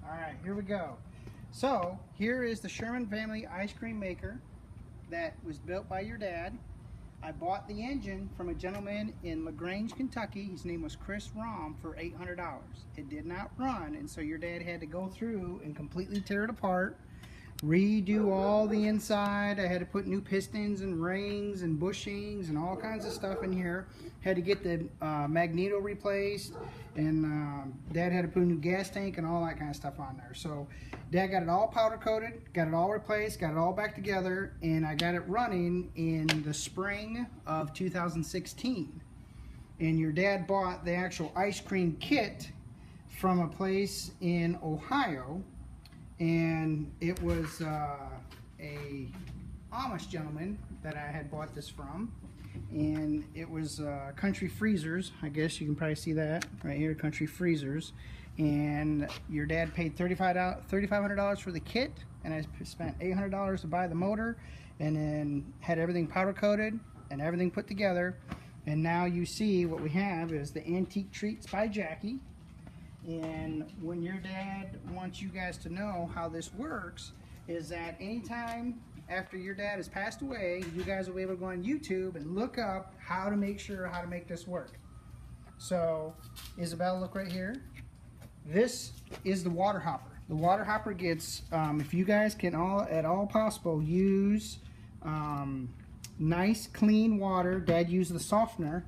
Alright, here we go. So, here is the Sherman family ice cream maker that was built by your dad. I bought the engine from a gentleman in LaGrange, Kentucky. His name was Chris Rom for $800. It did not run, and so your dad had to go through and completely tear it apart, redo all the inside. I had to put new pistons and rings and bushings and all kinds of stuff in here. Had to get the magneto replaced, and Dad had to put a new gas tank and all that kind of stuff on there. So Dad got it all powder coated, got it all replaced, got it all back together, and I got it running in the spring of 2016. And your dad bought the actual ice cream kit from a place in Ohio, and it was a Amish gentleman that I had bought this from, and it was Country Freezers. I guess you can probably see that right here, Country Freezers. And your dad paid $3,500 for the kit, and I spent $800 to buy the motor, and then had everything powder coated and everything put together. And now you see what we have is the Antique Treats by Jaci. And when your dad wants you guys to know how this works is that anytime after your dad has passed away, you guys will be able to go on YouTube and look up how to make this work. So, Isabel, look right here. This is the water hopper. The water hopper gets, if you guys can at all possible use nice clean water. Dad used the softener.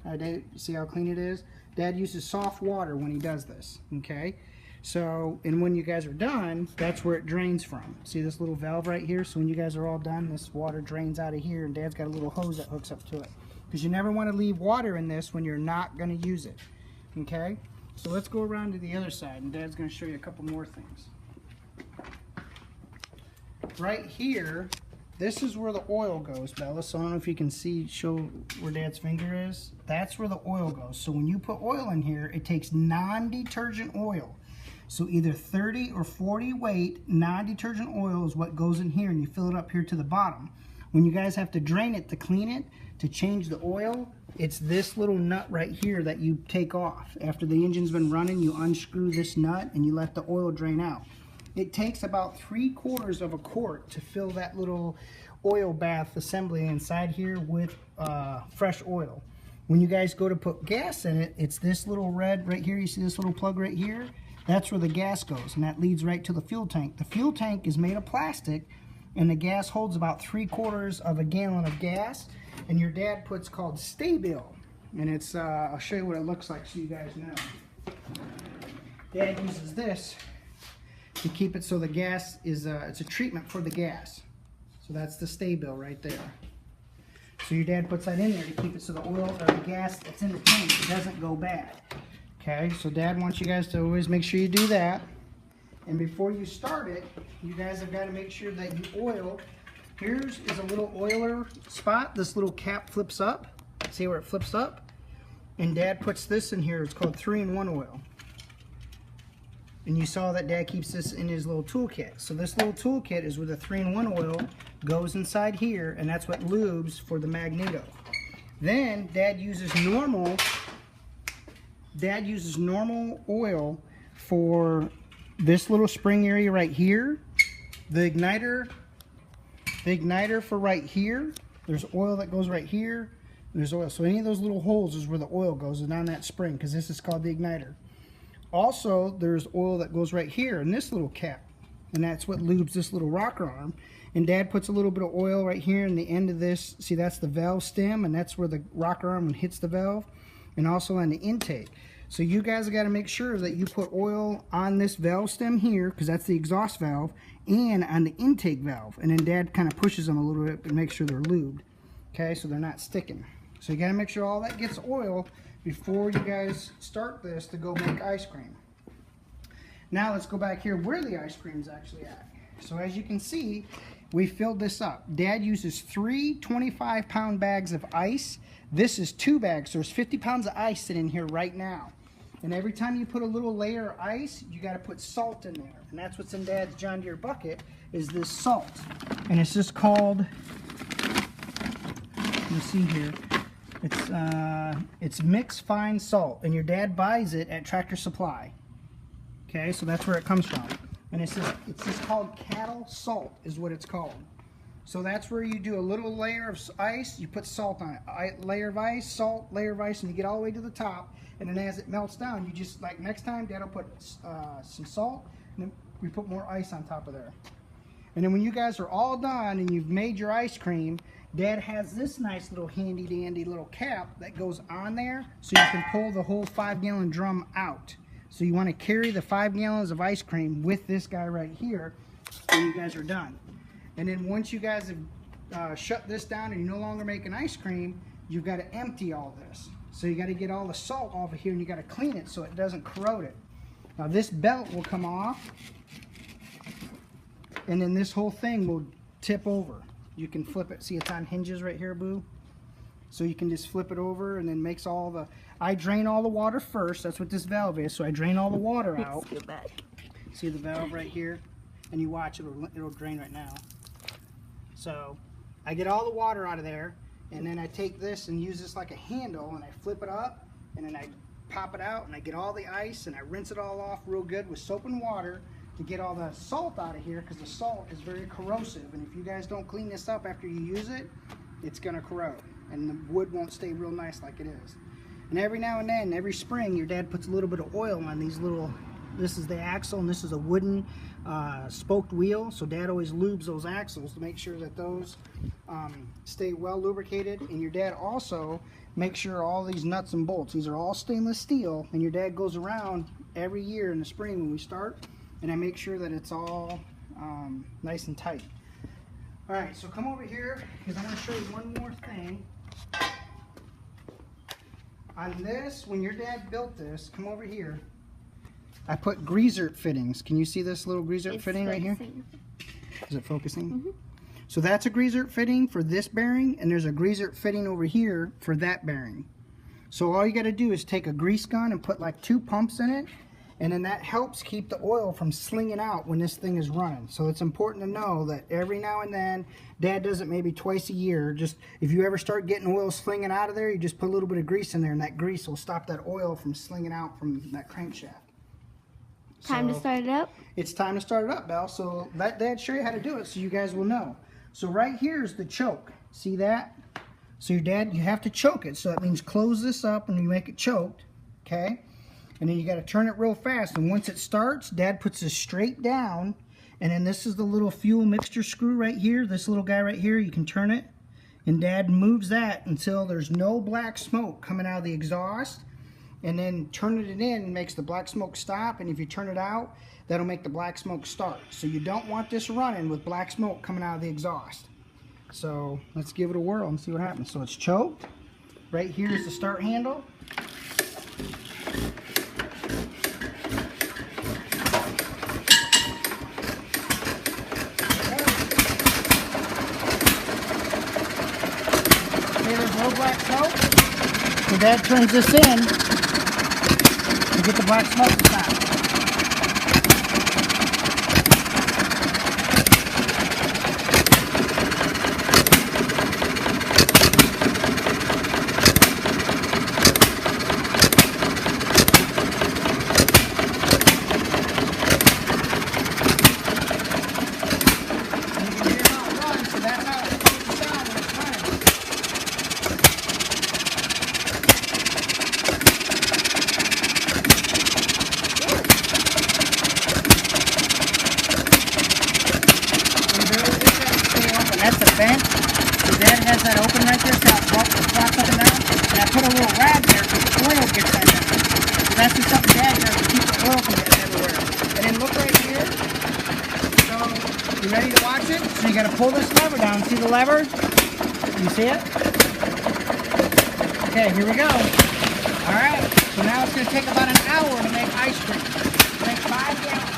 See how clean it is? Dad uses soft water when he does this, okay? So, and when you guys are done, that's where it drains from. See this little valve right here? So when you guys are all done, this water drains out of here, and Dad's got a little hose that hooks up to it. Because you never want to leave water in this when you're not going to use it, okay? So let's go around to the other side, and Dad's going to show you a couple more things. Right here, this is where the oil goes, Bella. So I don't know if you can show where Dad's finger is. That's where the oil goes. So when you put oil in here, it takes non-detergent oil. So either 30 or 40 weight non-detergent oil is what goes in here, and you fill it up here to the bottom. When you guys have to drain it to clean it, to change the oil, it's this little nut right here that you take off. After the engine's been running, you unscrew this nut and you let the oil drain out. It takes about 3/4 of a quart to fill that little oil bath assembly inside here with fresh oil. When you guys go to put gas in it, it's this little red right here. You see this little plug right here? That's where the gas goes, and that leads right to the fuel tank. The fuel tank is made of plastic, and the gas holds about 3/4 of a gallon of gas. And your dad puts called Stay-Bill, and it's I'll show you what it looks like so you guys know. Dad uses this to keep it so the gas is it's a treatment for the gas. So that's the Stay-Bill right there. So your dad puts that in there to keep it so the oil or the gas that's in the tank doesn't go bad. Okay, so Dad wants you guys to always make sure you do that. And before you start it, you guys have got to make sure that you oil. Here's a little oiler spot. This little cap flips up. See where it flips up? And Dad puts this in here. It's called 3-in-1 oil. And you saw that Dad keeps this in his little toolkit. So this little toolkit is where the 3-in-1 oil goes inside here, and that's what lubes for the magneto. Then Dad uses normal oil for this little spring area right here. The igniter for right here. There's oil that goes right here. There's oil. So any of those little holes is where the oil goes, and on that spring, because this is called the igniter. Also, there's oil that goes right here in this little cap, and that's what lubes this little rocker arm. And Dad puts a little bit of oil right here in the end of this. See, that's the valve stem, and that's where the rocker arm hits the valve, and also on the intake. So you guys have got to make sure that you put oil on this valve stem here, because that's the exhaust valve, and on the intake valve. And then Dad kind of pushes them a little bit to make sure they're lubed. Okay, so they're not sticking. So you got to make sure all that gets oil before you guys start this to go make ice cream. Now let's go back here where the ice cream is actually at. So as you can see, we filled this up. Dad uses 3 25-pound bags of ice. This is 2 bags, so there's 50 pounds of ice sitting in here right now. And every time you put a little layer of ice, you got to put salt in there. And that's what's in Dad's John Deere bucket, is this salt. And it's just called, you see here, it's mixed fine salt. And your dad buys it at Tractor Supply. Okay, so that's where it comes from. And it's just called cattle salt is what it's called. So that's where you do a little layer of ice, you put salt on it. Layer of ice, salt, layer of ice, and you get all the way to the top. And then as it melts down, you just, like next time, Dad will put some salt, and then we put more ice on top of there. And then when you guys are all done and you've made your ice cream, Dad has this nice little handy dandy little cap that goes on there so you can pull the whole 5-gallon drum out. So you want to carry the 5 gallons of ice cream with this guy right here when you guys are done. And then once you guys have shut this down and you're no longer making ice cream, you've got to empty all this. So you got to get all the salt off of here and you got to clean it so it doesn't corrode it. Now this belt will come off, and then this whole thing will tip over. You can flip it. See, it's on hinges right here, Boo. So you can just flip it over, and then makes all the. I drain all the water first. That's what this valve is. So I drain all the water out. Let's go back. See the valve right here, and you watch it'll drain right now. So I get all the water out of there, and then I take this and use this like a handle, and I flip it up, and then I pop it out, and I get all the ice, and I rinse it all off real good with soap and water to get all the salt out of here, because the salt is very corrosive, and if you guys don't clean this up after you use it, it's gonna corrode, and the wood won't stay real nice like it is. And every now and then, every spring, your dad puts a little bit of oil on these little. This is the axle, and this is a wooden spoked wheel. So Dad always lubes those axles to make sure that those stay well lubricated. And your dad also makes sure all these nuts and bolts, these are all stainless steel, and your dad goes around every year in the spring when we start, and I make sure that it's all nice and tight. All right, so come over here, because I'm going to show you one more thing. On this, when your dad built this, come over here. I put greaser fittings. Can you see this little greaser fitting right here? Is it focusing? Mm-hmm. So that's a greaser fitting for this bearing, and there's a greaser fitting over here for that bearing. So all you got to do is take a grease gun and put like 2 pumps in it, and then that helps keep the oil from slinging out when this thing is running. So it's important to know that every now and then, Dad does it maybe twice a year. Just if you ever start getting oil slinging out of there, you just put a little bit of grease in there, and that grease will stop that oil from slinging out from that crankshaft. Time to start it up? It's time to start it up, Belle. So let Dad show you how to do it so you guys will know. So right here is the choke. See that? So your dad, you have to choke it. So that means close this up and you make it choked. Okay? And then you got to turn it real fast. And once it starts, Dad puts this straight down. And then this is the little fuel mixture screw right here. This little guy right here, you can turn it. And Dad moves that until there's no black smoke coming out of the exhaust. And then turning it in makes the black smoke stop, and if you turn it out, that'll make the black smoke start. So you don't want this running with black smoke coming out of the exhaust. So let's give it a whirl and see what happens. So it's choked. Right here is the start handle. Okay, there's no black smoke. So Dad turns this in to get the black smoke to stop. That's a vent. So Dad has that open right there, so I'll walk up and down. And I put a little rag there so the oil gets in there. So that's just something Dad does to keep the oil from getting everywhere. And then look right here. So, you ready to watch it? So you got to pull this lever down. See the lever? You see it? Okay, here we go. Alright, so now it's going to take about an hour to make ice cream. Make 5 gallons.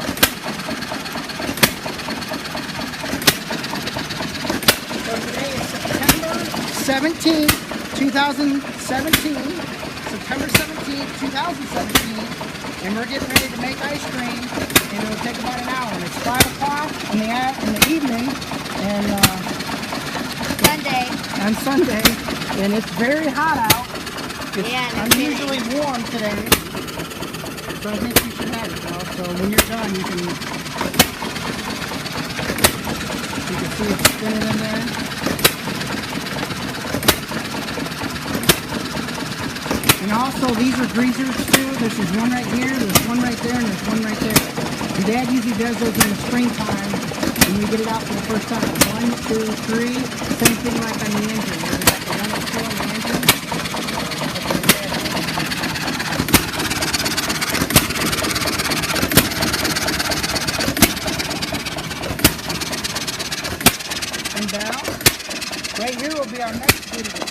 So today is September 17th, 2017. September 17th, 2017. And we're getting ready to make ice cream. And it'll take about an hour. And it's 5 o'clock in the evening. And on Sunday. And it's very hot out. It's unusually warm today. So I think you should have it now. So when you're done, you can see it spinning in there. And also, these are greasers too. This is one right here, there's one right there, and there's one right there. And Dad usually does those in the springtime when we get it out for the first time. 1, 2, 3. Same thing like on the engine. There's like the one that's still on the engine. And now, right here will be our next video.